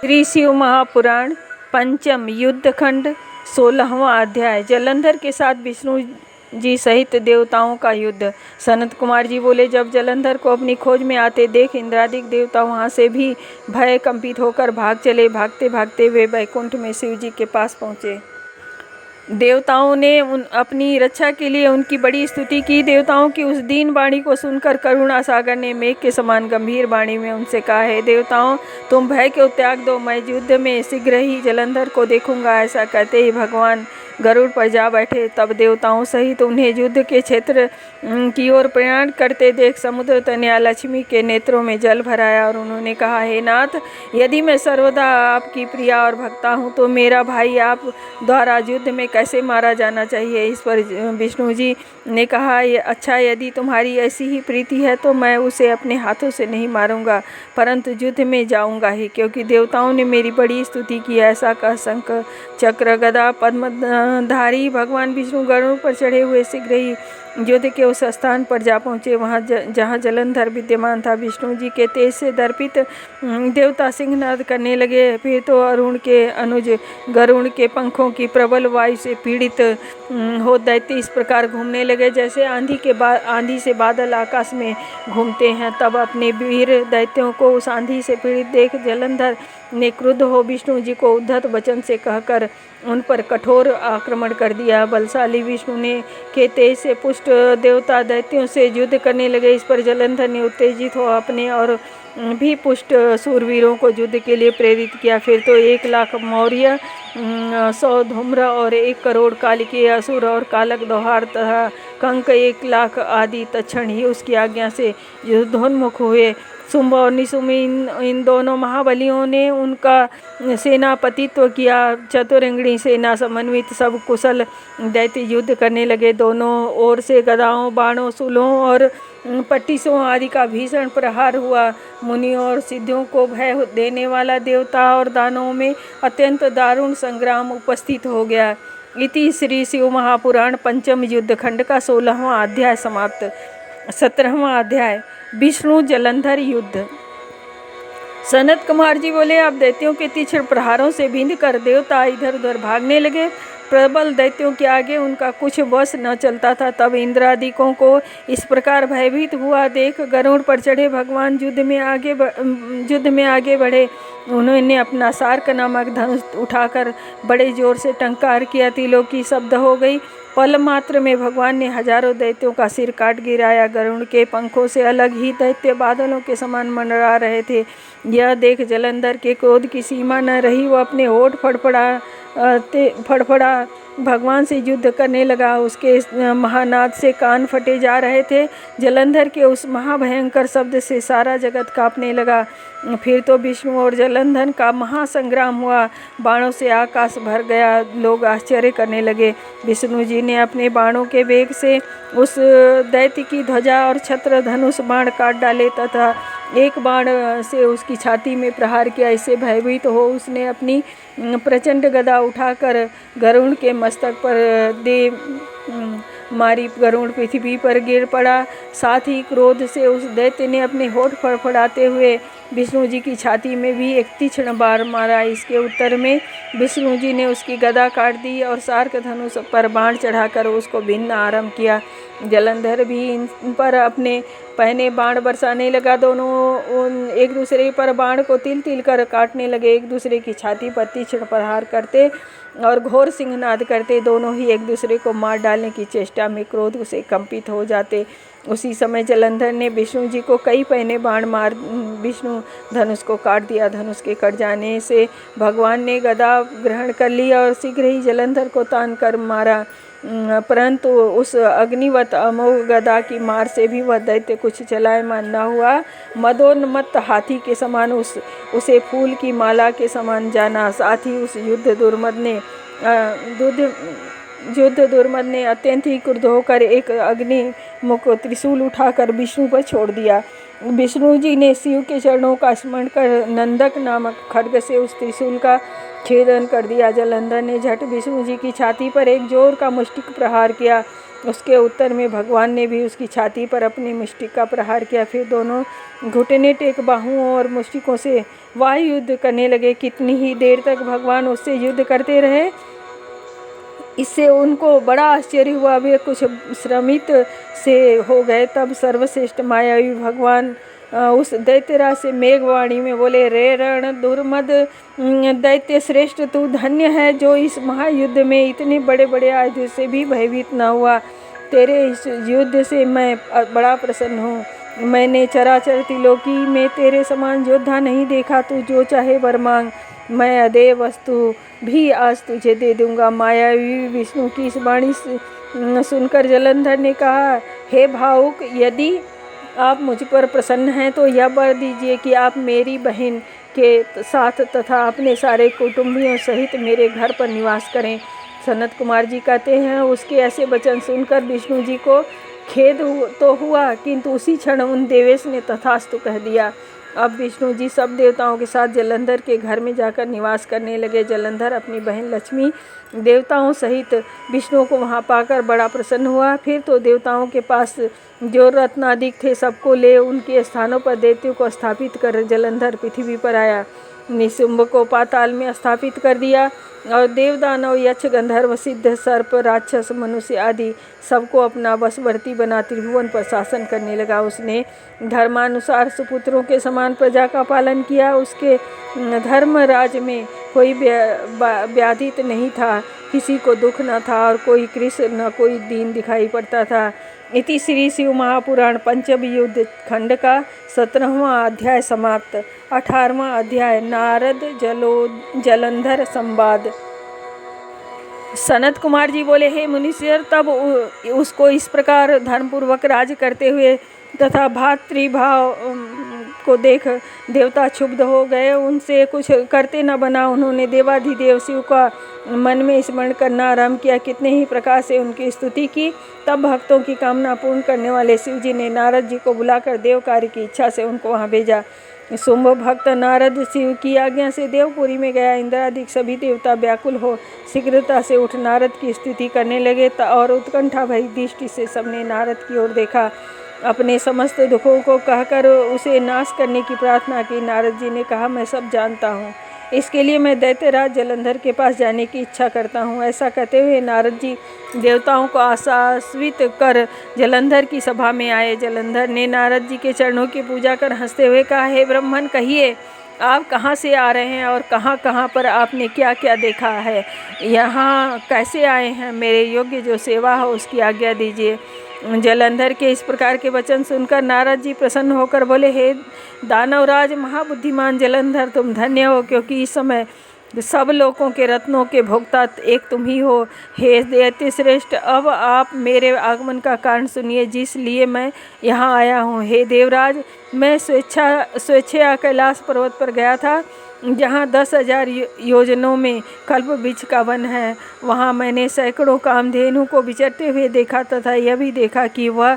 श्री शिव महापुराण पंचम युद्धखंड 16वां अध्याय। जलंधर के साथ विष्णु जी सहित देवताओं का युद्ध। सनत कुमार जी बोले, जब जलंधर को अपनी खोज में आते देख इंद्रादिक देवता वहां से भी भय कंपित होकर भाग चले। भागते भागते वे वैकुंठ में शिव जी के पास पहुँचे। देवताओं ने अपनी रक्षा के लिए उनकी बड़ी स्तुति की। देवताओं की उस दीन वाणी को सुनकर करुणा सागर ने मेघ के समान गंभीर वाणी में उनसे कहा, हे देवताओं, तुम भय को त्याग दो, मैं युद्ध में शीघ्र ही जलंधर को देखूंगा। ऐसा कहते ही भगवान गरुड़ पर जा बैठे। तब देवताओं सहित उन्हें युद्ध के क्षेत्र की ओर प्रयाण करते देख समुद्र तनया लक्ष्मी के नेत्रों में जल भराया और उन्होंने कहा, हे नाथ, यदि मैं सर्वदा आपकी प्रिया और भक्ता हूँ तो मेरा भाई आप द्वारा युद्ध में कैसे मारा जाना चाहिए। इस पर विष्णु जी ने कहा, अच्छा, यदि तुम्हारी ऐसी ही प्रीति है तो मैं उसे अपने हाथों से नहीं मारूंगा, परंतु युद्ध में जाऊंगा ही, क्योंकि देवताओं ने मेरी बड़ी स्तुति की। ऐसा कह शंख चक्र गदा पद्मधारी भगवान विष्णु गरुड़ पर चढ़े हुए शीघ्र ही युद्ध के उस स्थान पर जा पहुँचे वहाँ जहाँ जलंधर विद्यमान था। विष्णु जी के तेज से दर्पित देवता सिंहनाद करने लगे। फिर तो अरुण के अनुज गरुड़ के पंखों की प्रबल वायु से पीड़ित हो दैत्य इस प्रकार घूमने लगे जैसे आंधी से बादल आकाश में घूमते हैं। तब अपने वीर दैत्यों को उस आंधी से पीड़ित देख जलंधर ने क्रुद्ध हो विष्णु जी को उद्धत वचन से कहकर उन पर कठोर आक्रमण कर दिया। बलशाली विष्णु ने के तेज से पुष्ट देवता दैत्यों से युद्ध करने लगे। इस पर जलंधर ने उत्तेजित हो अपने और भी पुष्ट सूरवीरों को युद्ध के लिए प्रेरित किया। फिर तो 1,00,000 मौर्य, 100 धूम्र और 1 करोड़ कालिके असुर और कालक दोहार तथा कंक 1,00,000 आदि तत्क्षण ही उसकी आज्ञा से युद्धोन्मुख हुए। शुंभ और निशुंभ इन दोनों महाबलियों ने उनका सेनापतित्व किया। चतुरंगिणी सेना समन्वित सब कुशल दैत्य युद्ध करने लगे। दोनों ओर से गदाओं, बाणों, शूलों और पट्टिसों आदि का भीषण प्रहार हुआ। मुनियों और सिद्धों को भय देने वाला देवता और दानवों में अत्यंत दारुण संग्राम उपस्थित हो गया। इति श्री शिव महापुराण पंचम युद्धखंड का 16वां अध्याय समाप्त। 17वां अध्याय विष्णु जलंधर युद्ध। सनत कुमार जी बोले, अब दैत्यों के तीक्ष्ण प्रहारों से बिंध कर देवता इधर उधर भागने लगे। प्रबल दैत्यों के आगे उनका कुछ वश न चलता था। तब इंद्रादिकों को इस प्रकार भयभीत हुआ देख गरुड़ पर चढ़े भगवान युद्ध में आगे बढ़े। उन्होंने अपना सार्क नामक धनुष उठाकर बड़े जोर से टंकार किया। तिलोकी शब्द हो गई। पल मात्र में भगवान ने हजारों दैत्यों का सिर काट गिराया। गरुड़ के पंखों से अलग ही दैत्य बादलों के समान मंडरा रहे थे। यह देख जलंधर के क्रोध की सीमा न रही। वो अपने होठ फड़फड़ा भगवान से युद्ध करने लगा। उसके महानाद से कान फटे जा रहे थे। जलंधर के उस महाभयंकर शब्द से सारा जगत कांपने लगा। फिर तो विष्णु और जलंधर का महासंग्राम हुआ। बाणों से आकाश भर गया। लोग आश्चर्य करने लगे। विष्णु जी ने अपने बाणों के वेग से उस दैत्य की ध्वजा और छत्र धनुष बाण काट डाले तथा एक बाण से उसकी छाती में प्रहार किया। इससे भयभीत हो उसने अपनी प्रचंड गदा उठाकर गरुड़ के मस्तक पर दे मारी। गरुड़ पृथ्वी पर गिर पड़ा। साथ ही क्रोध से उस दैत्य ने अपने होठ फड़फड़ाते हुए विष्णु जी की छाती में भी एक तीक्ष्ण बाण मारा। इसके उत्तर में विष्णु जी ने उसकी गदा काट दी और सार्क धनुष पर बाण चढ़ाकर उसको भिन्न आरंभ किया। जलंधर भी इन पर अपने पहने बाण बरसाने लगा। दोनों एक दूसरे पर बाण को तिल तिल कर काटने लगे। एक दूसरे की छाती पर तीक्ष्ण प्रहार करते और घोर सिंहनाद करते। दोनों ही एक दूसरे को मार डालने की चेष्टा में क्रोध से कंपित हो जाते। उसी समय जलंधर ने विष्णु जी को कई पहने बाण मार विष्णु धनुष को काट दिया। धनुष के कट जाने से भगवान ने गदा ग्रहण कर लिया और शीघ्र ही जलंधर को तान कर मारा, परंतु उस अग्निवत अमोघ गदा की मार से भी वह दैत्य कुछ चलायमान न हुआ। मदोन्मत्त हाथी के समान उसे फूल की माला के समान जाना। साथ ही उस युद्ध दुर्मद ने अत्यंत ही क्रुद्ध होकर एक अग्निमुख त्रिशूल उठाकर विष्णु पर छोड़ दिया। विष्णु जी ने शिव के चरणों का स्मरण कर नंदक नामक खड्ग से उस त्रिशूल का छेदन कर दिया। जलंधर ने झट विष्णु जी की छाती पर एक जोर का मुष्टिक प्रहार किया। उसके उत्तर में भगवान ने भी उसकी छाती पर अपनी मुष्टिक का प्रहार किया। फिर दोनों घुटने टेक बाहुओं और मुष्टिकों से वायु युद्ध करने लगे। कितनी ही देर तक भगवान उससे युद्ध करते रहे, इससे उनको बड़ा आश्चर्य हुआ। वे कुछ श्रमित से हो गए। तब सर्वश्रेष्ठ मायावी भगवान उस दैत्यराज से मेघवाणी में बोले, रे रण दुर्मद दैत्य श्रेष्ठ, तू धन्य है जो इस महायुद्ध में इतने बड़े बड़े आयुध से भी भयभीत न हुआ। तेरे इस युद्ध से मैं बड़ा प्रसन्न हूँ। मैंने चराचर त्रिलोकी में तेरे समान योद्धा नहीं देखा। तू जो चाहे वर मांग, मैं अदेय वस्तु भी आज तुझे दे दूंगा। मायावी विष्णु की इस वाणी सुनकर जलंधर ने कहा, हे भावुक, यदि आप मुझ पर प्रसन्न हैं तो यह वर दीजिए कि आप मेरी बहन के साथ तथा अपने सारे कुटुंबियों सहित मेरे घर पर निवास करें। सनत कुमार जी कहते हैं, उसके ऐसे वचन सुनकर विष्णु जी को खेद तो हुआ, किंतु उसी क्षण उन देवेश ने तथास्तु कह दिया। अब विष्णु जी सब देवताओं के साथ जलंधर के घर में जाकर निवास करने लगे। जलंधर अपनी बहन लक्ष्मी देवताओं सहित विष्णु को वहां पाकर बड़ा प्रसन्न हुआ। फिर तो देवताओं के पास जो रत्न आदि थे सबको ले उनके स्थानों पर दैत्यों को स्थापित कर जलंधर पृथ्वी पर आया। निशुंभ को पाताल में स्थापित कर दिया और देवदानव यक्ष गंधर्व सिद्ध सर्प राक्षस मनुष्य आदि सबको अपना वशवर्ती बना त्रिभुवन पर शासन करने लगा। उसने धर्मानुसार सुपुत्रों के समान प्रजा का पालन किया। उसके धर्मराज में कोई व्याधित नहीं था, किसी को दुख न था और कोई कृष्ण न कोई दीन दिखाई पड़ता था। इति श्री शिव महापुराण पंचम युद्ध खंड का 17वां अध्याय समाप्त। 18वां अध्याय नारद जलंधर संवाद। सनत कुमार जी बोले, हे मुनीश्वर, तब उसको इस प्रकार धर्मपूर्वक राज करते हुए तथा भातृभाव को देख देवता क्षुब्ध हो गए। उनसे कुछ करते न बना। उन्होंने देवाधिदेव शिव का मन में स्मरण करना आरंभ किया। कितने ही प्रकार से उनकी स्तुति की। तब भक्तों की कामना पूर्ण करने वाले शिव जी ने नारद जी को बुलाकर देव कार्य की इच्छा से उनको वहाँ भेजा। शुंभ भक्त नारद शिव की आज्ञा से देवपुरी में गया। इंद्रादिक सभी देवता व्याकुल हो शीघ्रता से उठ नारद की स्तुति करने लगे और उत्कंठा भरी दृष्टि से सबने नारद की ओर देखा। अपने समस्त दुखों को कहकर उसे नाश करने की प्रार्थना की। नारद जी ने कहा, मैं सब जानता हूँ, इसके लिए मैं दैत्यराज जलंधर के पास जाने की इच्छा करता हूँ। ऐसा कहते हुए नारद जी देवताओं को आश्वासित कर जलंधर की सभा में आए। जलंधर ने नारद जी के चरणों की पूजा कर हंसते हुए कहा, हे ब्राह्मण, कहिए आप कहाँ से आ रहे हैं और कहाँ कहाँ पर आपने क्या क्या देखा है, यहाँ कैसे आए हैं? मेरे योग्य जो सेवा हो उसकी आज्ञा दीजिए। जलंधर के इस प्रकार के वचन सुनकर नारद जी प्रसन्न होकर बोले, हे दानवराज महाबुद्धिमान जलंधर, तुम धन्य हो, क्योंकि इस समय सब लोगों के रत्नों के भोक्ता एक तुम ही हो। हे दैत्य श्रेष्ठ, अब आप मेरे आगमन का कारण सुनिए, जिस लिए मैं यहाँ आया हूँ। हे देवराज, मैं स्वेच्छा कैलाश पर्वत पर गया था, जहाँ 10,000 योजनों में कल्प वृक्ष का वन है। वहाँ मैंने सैकड़ों कामधेनु को विचरते हुए देखा तथा यह भी देखा कि वह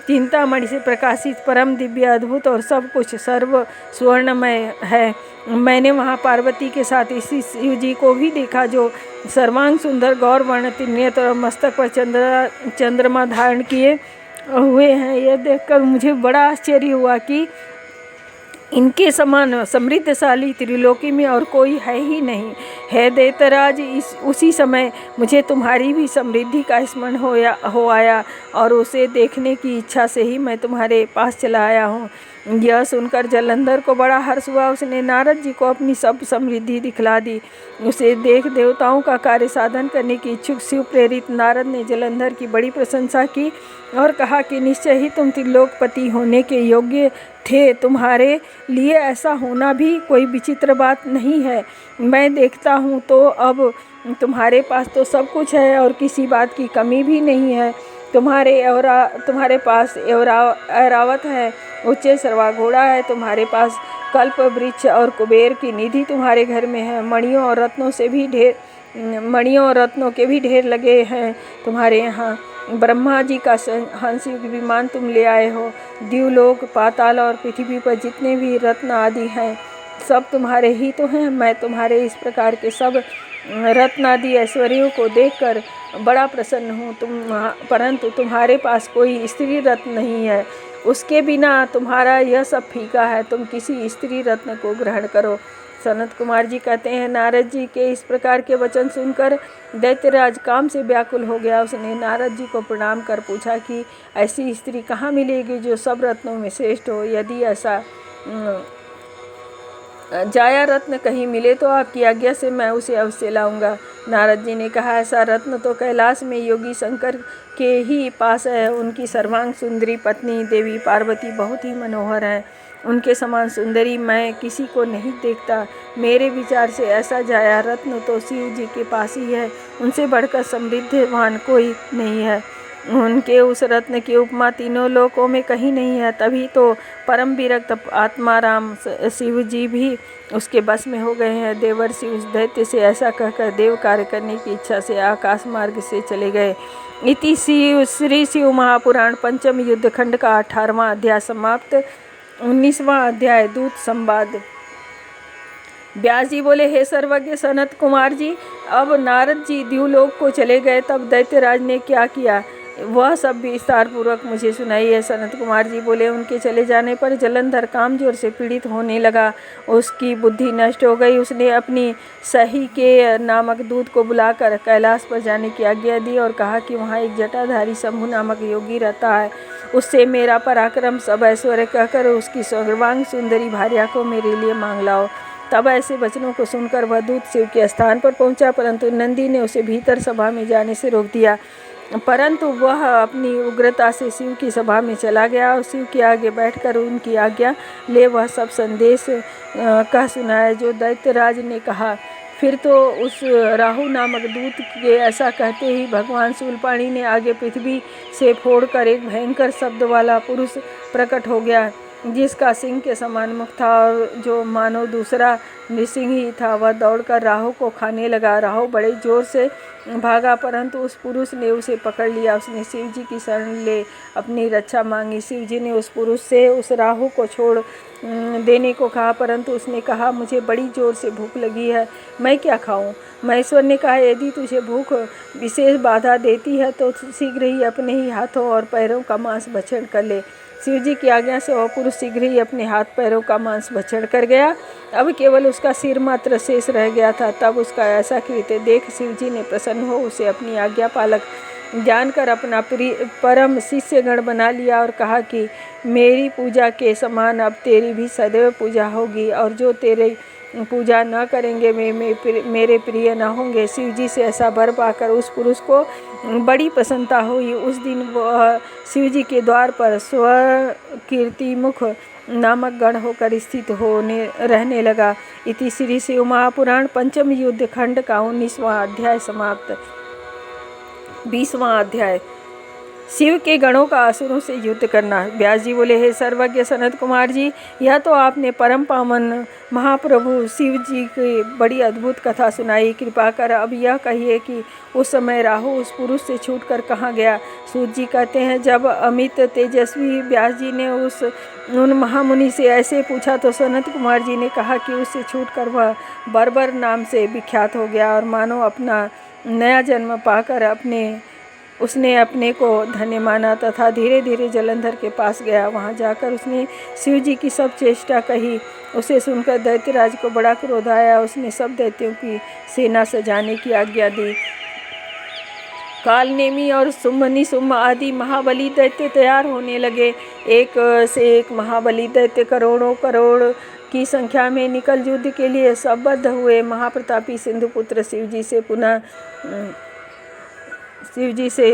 चिंतामणि से प्रकाशित परम दिव्य अद्भुत और सब कुछ सर्व स्वर्णमय है। मैंने वहाँ पार्वती के साथ इसी शिव जी को भी देखा, जो सर्वांग सुंदर गौर वर्ण त्रिनेत्र और मस्तक पर चंद्रमा धारण किए हुए हैं। यह देखकर मुझे बड़ा आश्चर्य हुआ कि इनके समान समृद्धशाली त्रिलोकी में और कोई है ही नहीं। हे दैत्यराज, उसी समय मुझे तुम्हारी भी समृद्धि का स्मरण हो आया और उसे देखने की इच्छा से ही मैं तुम्हारे पास चला आया हूँ। यह सुनकर जलंधर को बड़ा हर्ष हुआ। उसने नारद जी को अपनी सब समृद्धि दिखला दी। उसे देख देवताओं का कार्य साधन करने की इच्छुक शिव प्रेरित नारद ने जलंधर की बड़ी प्रशंसा की और कहा कि निश्चय ही तुम त्रिलोकपति होने के योग्य थे। तुम्हारे लिए ऐसा होना भी कोई विचित्र बात नहीं है। मैं देखता हूँ तो अब तुम्हारे पास तो सब कुछ है और किसी बात की कमी भी नहीं है। तुम्हारे पास ऐरावत है, उच्च सर्वा घोड़ा है, तुम्हारे पास कल्प वृक्ष और कुबेर की निधि तुम्हारे घर में है। मणियों और रत्नों के भी ढेर लगे हैं तुम्हारे यहाँ। ब्रह्मा जी का हंस विमान तुम ले आए हो। द्युलोक, पाताल और पृथ्वी पर जितने भी रत्न आदि हैं सब तुम्हारे ही तो हैं। मैं तुम्हारे इस प्रकार के सब रत्न आदि ऐश्वर्यों को देखकर बड़ा प्रसन्न हूँ। परंतु तुम्हारे पास कोई स्त्री रत्न नहीं है, उसके बिना तुम्हारा यह सब फीका है। तुम किसी स्त्री रत्न को ग्रहण करो। सनत कुमार जी कहते हैं, नारद जी के इस प्रकार के वचन सुनकर दैत्यराज काम से व्याकुल हो गया। उसने नारद जी को प्रणाम कर पूछा कि ऐसी स्त्री कहाँ मिलेगी जो सब रत्नों में श्रेष्ठ हो। यदि ऐसा जाया रत्न कहीं मिले तो आपकी आज्ञा से मैं उसे अवश्य लाऊंगा। नारद जी ने कहा, ऐसा रत्न तो कैलाश में योगी शंकर के ही पास है। उनकी सर्वांग सुंदरी पत्नी देवी पार्वती बहुत ही मनोहर है। उनके समान सुंदरी मैं किसी को नहीं देखता। मेरे विचार से ऐसा जाया रत्न तो शिव जी के पास ही है। उनसे बढ़कर समृद्धवान कोई नहीं है। उनके उस रत्न की उपमा तीनों लोकों में कहीं नहीं है। तभी तो परम विरक्त आत्माराम शिव जी भी उसके बस में हो गए हैं। देवर्षि उस दैत्य से ऐसा कहकर देव कार्य करने की इच्छा से आकाश मार्ग से चले गए। इति श्री शिव महापुराण पंचम युद्ध खंड का 18वां अध्याय समाप्त। 19वां अध्याय दूत संवाद। व्यास जी बोले, हे सर्वज्ञ सनत कुमार जी, अब नारद जी द्युलोक को चले गए। तब दैत्यराज ने क्या किया वह सब विस्तार पूर्वक मुझे सुनाइए। सनत कुमार जी बोले, उनके चले जाने पर जलंधर कामजोर से पीड़ित होने लगा। उसकी बुद्धि नष्ट हो गई। उसने अपनी सही के नामक दूत को बुलाकर कैलाश पर जाने की आज्ञा दी और कहा कि वहाँ एक जटाधारी शंभु नामक योगी रहता है। उससे मेरा पराक्रम सब ऐश्वर्य कहकर उसकी सर्वांग सुंदरी भार्या को मेरे लिए मांग लाओ। तब ऐसे वचनों को सुनकर वह दूत शिव के स्थान पर पहुंचा, परंतु नंदी ने उसे भीतर सभा में जाने से रोक दिया। परंतु वह अपनी उग्रता से शिव की सभा में चला गया और शिव के आगे बैठकर उनकी आज्ञा ले वह सब संदेश कह सुनाया जो दैत्यराज ने कहा। फिर तो उस राहु नामक दूत के ऐसा कहते ही भगवान शूलपाणी ने आगे पृथ्वी से फोड़कर एक भयंकर शब्द वाला पुरुष प्रकट हो गया, जिसका सिंह के समान मुख था और जो मानो दूसरा नृसिंह ही था। वह दौड़कर राहु को खाने लगा। राहु बड़े जोर से भागा, परंतु उस पुरुष ने उसे पकड़ लिया। उसने शिव जी की शरण ले अपनी रक्षा मांगी। शिव जी ने उस पुरुष से उस राहु को छोड़ देने को कहा, परंतु उसने कहा, मुझे बड़ी जोर से भूख लगी है, मैं क्या खाऊं। महेश्वर ने कहा, यदि तुझे भूख विशेष बाधा देती है तो शीघ्र ही अपने ही हाथों और पैरों का मांस भक्षण कर ले। शिव जी की आज्ञा से वह पुरुष शीघ्र ही अपने हाथ पैरों का मांस भक्षण कर गया। अब केवल उसका सिर मात्र शेष रह गया था। तब उसका ऐसा कृत्य देख शिव जी ने प्रसन्न हो उसे अपनी आज्ञा पालक जानकर अपना परम शिष्यगण बना लिया और कहा कि मेरी पूजा के समान अब तेरी भी सदैव पूजा होगी, और जो तेरे पूजा न करेंगे मेरे प्रिय न होंगे। शिव जी से ऐसा वर पाकर उस पुरुष को बड़ी प्रसन्नता हुई। उस दिन वह शिव जी के द्वार पर स्वकीर्तिमुख नामक गण होकर स्थित रहने लगा। इति श्री शिव महापुराण पंचम युद्ध खंड का 19वां अध्याय समाप्त। 20वां अध्याय शिव के गणों का असुरों से युद्ध करना। व्यास जी बोले, हे सर्वज्ञ सनत कुमार जी, यह तो आपने परम पावन महाप्रभु शिव जी की बड़ी अद्भुत कथा सुनाई। कृपा कर अब यह कहिए कि उस समय राहु उस पुरुष से छूटकर कहाँ गया। सूत जी कहते हैं, जब अमित तेजस्वी व्यास जी ने उन महामुनि से ऐसे पूछा तो सनत कुमार जी ने कहा कि उससे छूटकर वह बर्बर नाम से विख्यात हो गया और मानो अपना नया जन्म पाकर उसने अपने को धन्य माना तथा धीरे धीरे जलंधर के पास गया। वहां जाकर उसने शिव जी की सब चेष्टा कही। उसे सुनकर दैत्यराज को बड़ा क्रोध आया। उसने सब दैत्यों की सेना सजाने की आज्ञा दी। कालनेमी और निशुम्भ आदि महाबली दैत्य तैयार होने लगे। एक से एक महाबली दैत्य करोड़ों करोड़ की संख्या में निकल युद्ध के लिए संबद्ध हुए। महाप्रतापी सिंधुपुत्र शिव जी से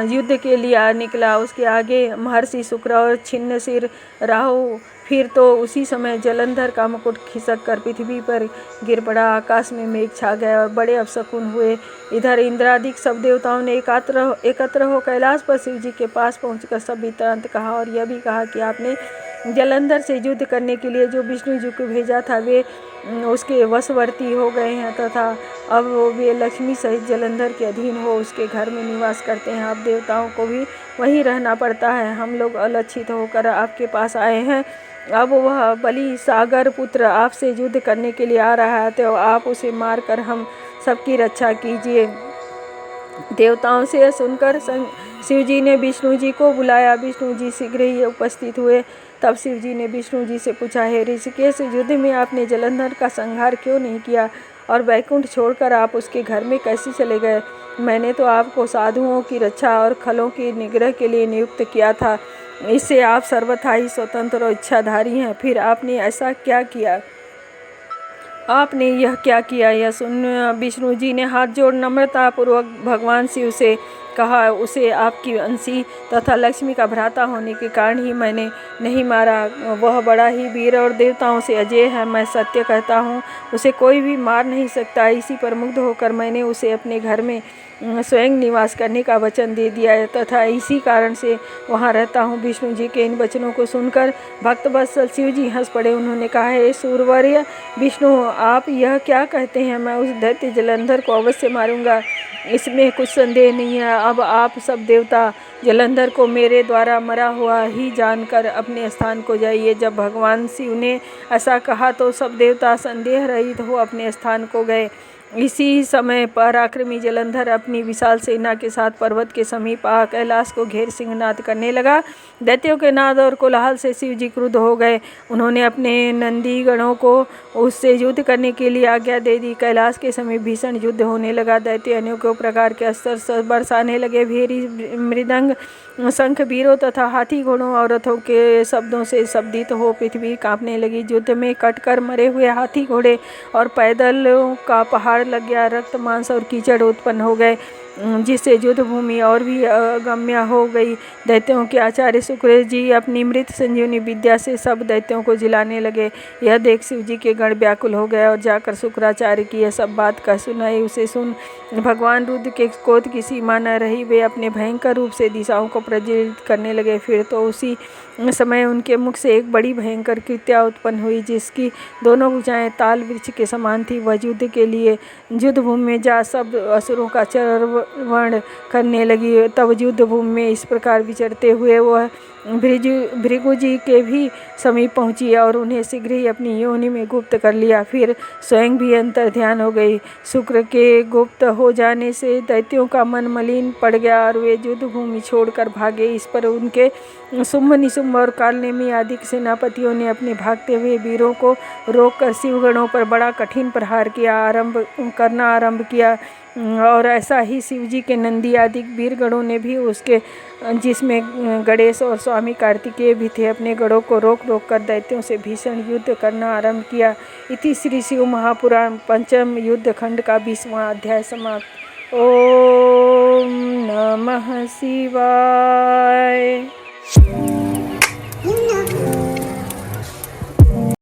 युद्ध के लिए निकला। उसके आगे महर्षि शुक्र और छिन्न सिर राहु। फिर तो उसी समय जलंधर का मुकुट खिसक कर पृथ्वी पर गिर पड़ा। आकाश में मेघ छा गया और बड़े अपशकुन हुए। इधर इंद्रादिक सब देवताओं ने एकत्र हो कैलाश पर शिव जी के पास पहुंचकर सब वृत्तांत कहा और यह भी कहा कि आपने जलंधर से युद्ध करने के लिए जो विष्णु जी को भेजा था वे उसके वशवर्ती हो गए हैं तथा अब वे लक्ष्मी सहित जलंधर के अधीन हो उसके घर में निवास करते हैं। आप देवताओं को भी वहीं रहना पड़ता है। हम लोग अलक्षित होकर आपके पास आए हैं। अब वह बलि सागर पुत्र आपसे युद्ध करने के लिए आ रहा है, तो आप उसे मारकर हम सबकी रक्षा कीजिए। देवताओं से यह सुनकर शिव जी ने विष्णु जी को बुलाया। विष्णु जी शीघ्र ही उपस्थित हुए। तब शिव जी ने विष्णु जी से पूछा, हे ऋषिकेश, युद्ध में आपने जलंधर का संहार क्यों नहीं किया और वैकुंठ छोड़कर आप उसके घर में कैसे चले गए? मैंने तो आपको साधुओं की रक्षा और खलों की निग्रह के लिए नियुक्त किया था। इससे आप सर्वथा ही स्वतंत्र और इच्छाधारी हैं। फिर आपने ऐसा क्या किया? आपने यह क्या किया? यह सुन विष्णु जी ने हाथ जोड़ नम्रतापूर्वक भगवान शिव से कहा, उसे आपकी अंशी तथा लक्ष्मी का भ्राता होने के कारण ही मैंने नहीं मारा। वह बड़ा ही वीर और देवताओं से अजेय है। मैं सत्य कहता हूँ, उसे कोई भी मार नहीं सकता। इसी पर मुग्ध होकर मैंने उसे अपने घर में स्वयं निवास करने का वचन दे दिया है तथा इसी कारण से वहाँ रहता हूँ। विष्णु जी के इन वचनों को सुनकर भक्तवत्सल शिव जी हंस पड़े। उन्होंने कहा, हे सूरवर्य विष्णु, आप यह क्या कहते हैं? मैं उस दैत्य जलंधर को अवश्य मारूंगा, इसमें कुछ संदेह नहीं है। अब आप सब देवता जलंधर को मेरे द्वारा मरा हुआ ही जानकर अपने स्थान को जाइए। जब भगवान शिव ने ऐसा कहा तो सब देवता संदेह रहित हो अपने स्थान को गए। इसी समय पराक्रमी जलंधर अपनी विशाल सेना के साथ पर्वत के समीप आ कैलाश को घेर सिंहनाद करने लगा। दैत्यों के नाद और कोलाहल से शिव जी क्रुद्ध हो गए। उन्होंने अपने नंदी गणों को उससे युद्ध करने के लिए आज्ञा दे दी। कैलाश के समीप भीषण युद्ध होने लगा। दैत्य अनेकों प्रकार के अस्त्र बरसाने लगे। भेरी, मृदंग, शंख, वीरों तथा हाथी घोड़ों और रथों के शब्दों से शब्दित हो पृथ्वी कांपने लगी। युद्ध में कटकर मरे हुए हाथी घोड़े और पैदलों का पहाड़ लग गया। रक्त, मांस और कीचड़ उत्पन्न हो गए, जिससे युद्ध भूमि और भी अगम्य हो गई। दैत्यों के आचार्य शुक्र जी अपनी मृत संजीवनी विद्या से सब दैत्यों को जिलाने लगे। यह देख शिव जी के गण व्याकुल हो गए और जाकर शुक्राचार्य की यह सब बात कह सुनाई। उसे सुन भगवान रुद्र के क्रोध की सीमा न रही। वे अपने भयंकर रूप से दिशाओं को प्रज्वलित करने लगे। फिर तो उसी समय उनके मुख से एक बड़ी भयंकर कृत्या उत्पन्न हुई, जिसकी दोनों भुजाएं ताल वृक्ष के समान थी। वह युद्ध के लिए युद्ध भूमि में जा सब असुरों का चरवण करने लगी। तब युद्ध भूमि में इस प्रकार विचरते हुए वह भृगु जी के भी समीप पहुंची और उन्हें शीघ्र ही अपनी योनि में गुप्त कर लिया। फिर स्वयं भी अंतर ध्यान हो गई। शुक्र के गुप्त हो जाने से दैत्यों का मन मलिन पड़ गया और वे युद्ध भूमि छोड़कर भागे। इस पर उनके शुंभ, निशुंभ और कालनेमी आदि सेनापतियों ने अपने भागते हुए वीरों को रोककर शिवगणों पर बड़ा कठिन प्रहार करना आरंभ किया। और ऐसा ही शिव जी के नंदी आदि वीर गणों ने भी उसके, जिसमें गणेश और स्वामी कार्तिकेय भी थे, अपने गणों को रोक रोक कर दैत्यों से भीषण युद्ध करना आरंभ किया। इति श्री शिव महापुराण पंचम युद्ध खंड का 20वां अध्याय समाप्त। ओम नमः शिवाय।